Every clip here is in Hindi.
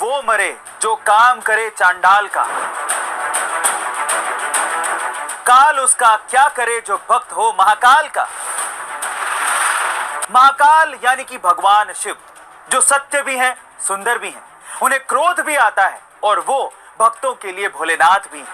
वो मरे जो काम करे चांडाल का, काल उसका क्या करे जो भक्त हो महाकाल का। महाकाल यानी कि भगवान शिव, जो सत्य भी हैं, सुंदर भी हैं, उन्हें क्रोध भी आता है और वो भक्तों के लिए भोलेनाथ भी हैं।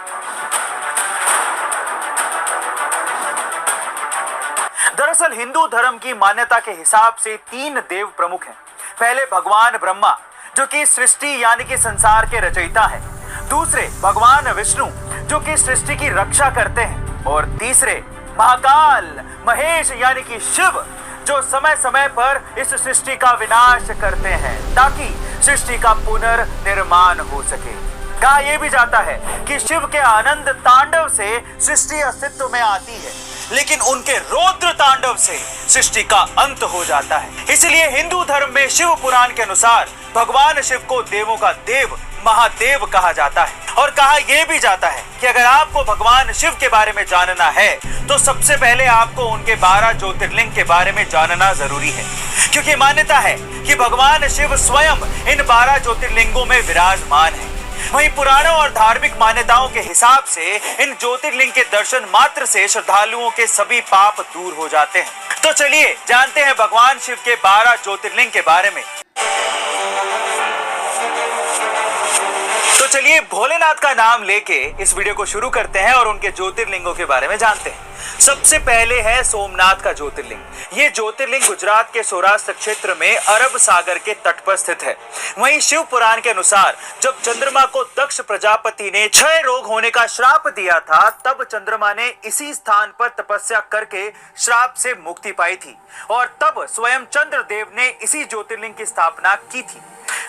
दरअसल हिंदू धर्म की मान्यता के हिसाब से 3 देव प्रमुख हैं। पहले भगवान ब्रह्मा, जो कि सृष्टि यानी कि संसार के रचयिता हैं। दूसरे भगवान विष्णु, जो कि सृष्टि की रक्षा करते हैं। और तीसरे महाकाल महेश यानी कि शिव, जो समय समय पर इस सृष्टि का विनाश करते हैं ताकि सृष्टि का पुनर्निर्माण हो सके। कहा यह भी जाता है कि शिव के आनंद तांडव से सृष्टि अस्तित्व में आती है, लेकिन उनके रौद्र तांडव से सृष्टि का अंत हो जाता है। इसलिए हिंदू धर्म में शिव पुराण के अनुसार भगवान शिव को देवों का देव महादेव कहा जाता है। और कहा यह भी जाता है कि अगर आपको भगवान शिव के बारे में जानना है तो सबसे पहले आपको उनके 12 ज्योतिर्लिंग के बारे में जानना जरूरी है, क्योंकि मान्यता है कि भगवान शिव स्वयं इन 12 ज्योतिर्लिंगों में विराजमान है। वहीं पुराणों और धार्मिक मान्यताओं के हिसाब से इन ज्योतिर्लिंग के दर्शन मात्र से श्रद्धालुओं के सभी पाप दूर हो जाते हैं। तो चलिए जानते हैं भगवान शिव के 12 ज्योतिर्लिंग के बारे में। तो चलिए भोलेनाथ का नाम लेके इस वीडियो को शुरू करते हैं और उनके ज्योतिर्लिंगों के बारे में जानते हैं। सबसे पहले है सोमनाथ का ज्योतिर्लिंग। ये ज्योतिर्लिंग गुजरात के सौराष्ट्र क्षेत्र में अरब सागर के तट पर स्थित है। वहीं शिव पुराण के अनुसार जब चंद्रमा को दक्ष प्रजापति ने क्षय रोग होने का श्राप दिया था, तब चंद्रमा ने इसी स्थान पर तपस्या करके श्राप से मुक्ति पाई थी और तब स्वयं चंद्रदेव ने इसी ज्योतिर्लिंग की स्थापना की थी।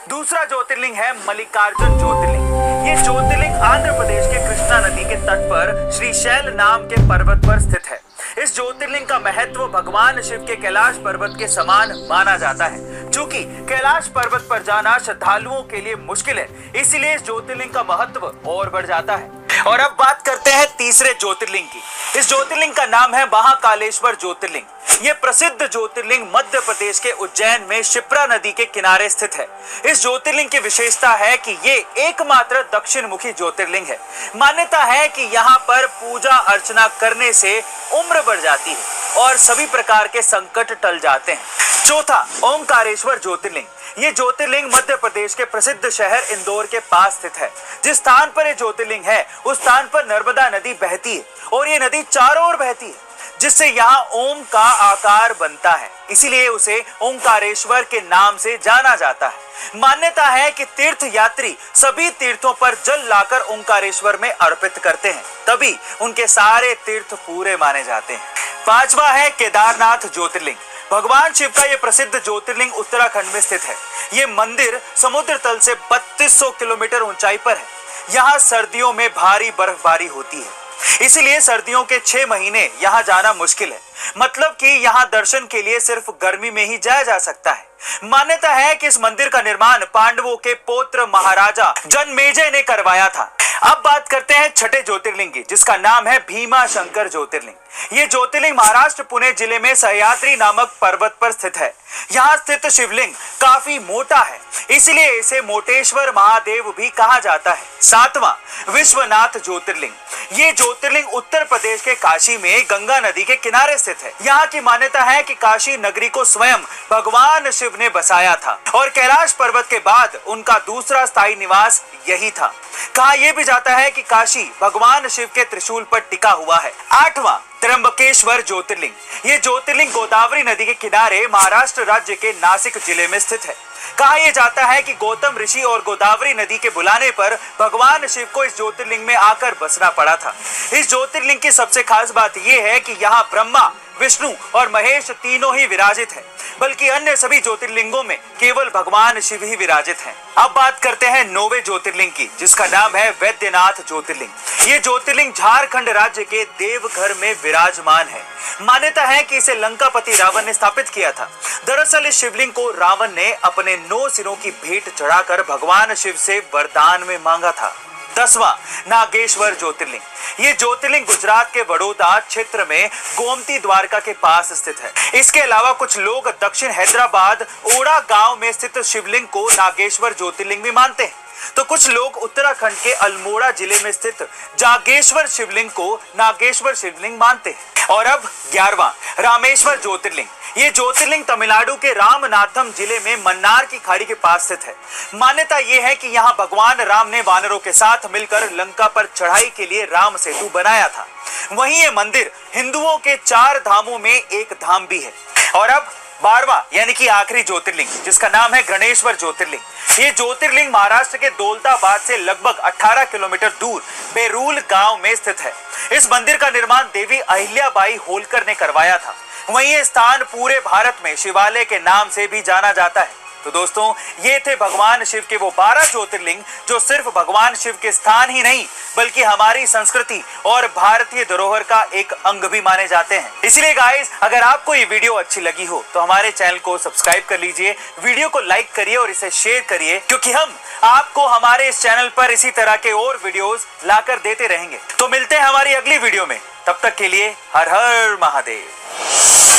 दूसरा ज्योतिर्लिंग है मल्लिकार्जुन ज्योतिर्लिंग। ये ज्योतिर्लिंग आंध्र प्रदेश के कृष्णा नदी के तट पर श्रीशैल नाम के पर्वत पर स्थित है। इस ज्योतिर्लिंग का महत्व भगवान शिव के कैलाश पर्वत के समान माना जाता है। चूंकि कैलाश पर्वत पर जाना श्रद्धालुओं के लिए मुश्किल है, इसलिए इस ज्योतिर्लिंग का महत्व और बढ़ जाता है। और अब बात करते हैं तीसरे ज्योतिर्लिंग की। इस ज्योतिर्लिंग का नाम है महाकालेश्वर ज्योतिर्लिंग। ये प्रसिद्ध ज्योतिर्लिंग मध्य प्रदेश के उज्जैन में शिप्रा नदी के किनारे स्थित है। इस ज्योतिर्लिंग की विशेषता है कि ये एकमात्र दक्षिण मुखी ज्योतिर्लिंग है। मान्यता है कि यहाँ पर पूजा अर्चना करने से उम्र बढ़ जाती है और सभी प्रकार के संकट टल जाते हैं। चौथा ओंकारेश्वर ज्योतिर्लिंग। ये ज्योतिर्लिंग मध्य प्रदेश के प्रसिद्ध शहर इंदौर के पास स्थित है। जिस स्थान पर ये ज्योतिर्लिंग है उस स्थान पर नर्मदा नदी बहती है और ये नदी चारों ओर बहती है, जिससे यहाँ ओम का आकार बनता है। इसीलिए उसे ओंकारेश्वर के नाम से जाना जाता है। मान्यता है कि तीर्थ यात्री सभी तीर्थों पर जल लाकर ओंकारेश्वर में अर्पित करते हैं, तभी उनके सारे तीर्थ पूरे माने जाते हैं। पांचवा है केदारनाथ ज्योतिर्लिंग। भगवान शिव का यह प्रसिद्ध ज्योतिर्लिंग उत्तराखंड में स्थित है। ये मंदिर समुद्र तल से 3200 किलोमीटर ऊंचाई पर है। यहाँ सर्दियों में भारी बर्फबारी होती है, इसलिए सर्दियों के 6 महीने यहाँ जाना मुश्किल है। मतलब कि यहाँ दर्शन के लिए सिर्फ गर्मी में ही जाया जा सकता है। मान्यता है कि इस मंदिर का निर्माण पांडवों के पौत्र महाराजा जनमेजय ने करवाया था। अब बात करते हैं छठे ज्योतिर्लिंग की, जिसका नाम है भीमा शंकर ज्योतिर्लिंग। ये ज्योतिर्लिंग महाराष्ट्र पुणे जिले में सह्याद्री नामक पर्वत पर स्थित है। यहाँ स्थित शिवलिंग काफी मोटा है, इसलिए इसे मोटेश्वर महादेव भी कहा जाता है। सातवां विश्वनाथ ज्योतिर्लिंग। ये ज्योतिर्लिंग उत्तर प्रदेश के काशी में गंगा नदी के किनारे स्थित है। यहाँ की मान्यता है कि काशी नगरी को स्वयं भगवान शिव ने बसाया था और कैलाश पर्वत के बाद उनका दूसरा स्थायी निवास यही था। कहा यह भी जाता है कि काशी भगवान शिव के त्रिशूल पर टिका हुआ है। आठवां त्र्यंबकेश्वर ज्योतिर्लिंग। ये ज्योतिर्लिंग गोदावरी नदी के किनारे महाराष्ट्र राज्य के नासिक जिले में स्थित है। कहा यह जाता है कि गौतम ऋषि और गोदावरी नदी के बुलाने पर भगवान शिव को इस ज्योतिर्लिंग में आकर बसना पड़ा था। इस ज्योतिर्लिंग की सबसे खास बात यह है कि यहाँ ब्रह्मा, विष्णु और महेश तीनों ही विराजित हैं, बल्कि अन्य सभी ज्योतिर्लिंगों में केवल भगवान शिव ही विराजित हैं। अब बात करते हैं 9वें ज्योतिर्लिंग की, जिसका नाम है वैद्यनाथ ज्योतिर्लिंग। ये ज्योतिर्लिंग झारखंड राज्य के देवघर में विराजमान है। मान्यता है कि इसे लंकापति रावण ने स्थापित किया था। दरअसल इस शिवलिंग को रावण ने अपने 9 सिरों की भेंट चढ़ाकर भगवान शिव से वरदान में मांगा था। 10वां नागेश्वर ज्योतिर्लिंग। ये ज्योतिर्लिंग गुजरात के वडोदरा क्षेत्र में गोमती द्वारका के पास स्थित है। इसके अलावा कुछ लोग दक्षिण हैदराबाद ओड़ा गांव में स्थित शिवलिंग को नागेश्वर ज्योतिर्लिंग भी मानते हैं, तो कुछ लोग उत्तराखंड के अल्मोड़ा जिले में स्थित जागेश्वर शिवलिंग को नागेश्वर शिवलिंग मानते हैं। और अब 11वां रामेश्वर ज्योतिर्लिंग। ये ज्योतिर्लिंग तमिलनाडु के रामनाथम जिले में मन्नार की खाड़ी के पास स्थित है। मान्यता यह है कि यहाँ भगवान राम ने वानरों के साथ मिलकर लंका पर चढ़ाई के लिए राम सेतु बनाया था। वहीं ये मंदिर हिंदुओं के 4 धामों में एक धाम भी है। और अब 12वां यानी कि आखिरी ज्योतिर्लिंग, जिसका नाम है गणेश्वर ज्योतिर्लिंग। ये ज्योतिर्लिंग महाराष्ट्र के दौलताबाद से लगभग 18 किलोमीटर दूर बेरूल गांव में स्थित है। इस मंदिर का निर्माण देवी अहिल्याबाई होलकर ने करवाया था। वहीं ये स्थान पूरे भारत में शिवालय के नाम से भी जाना जाता है। तो दोस्तों, ये थे भगवान शिव के वो 12 ज्योतिर्लिंग जो सिर्फ भगवान शिव के स्थान ही नहीं बल्कि हमारी संस्कृति और भारतीय धरोहर का एक अंग भी माने जाते हैं। इसलिए गाइस, अगर आपको ये वीडियो अच्छी लगी हो तो हमारे चैनल को सब्सक्राइब कर लीजिए, वीडियो को लाइक करिए और इसे शेयर करिए, क्योंकि हम आपको हमारे इस चैनल पर इसी तरह के और वीडियोस लाकर देते रहेंगे। तो मिलते हैं हमारी अगली वीडियो में, तब तक के लिए हर हर महादेव।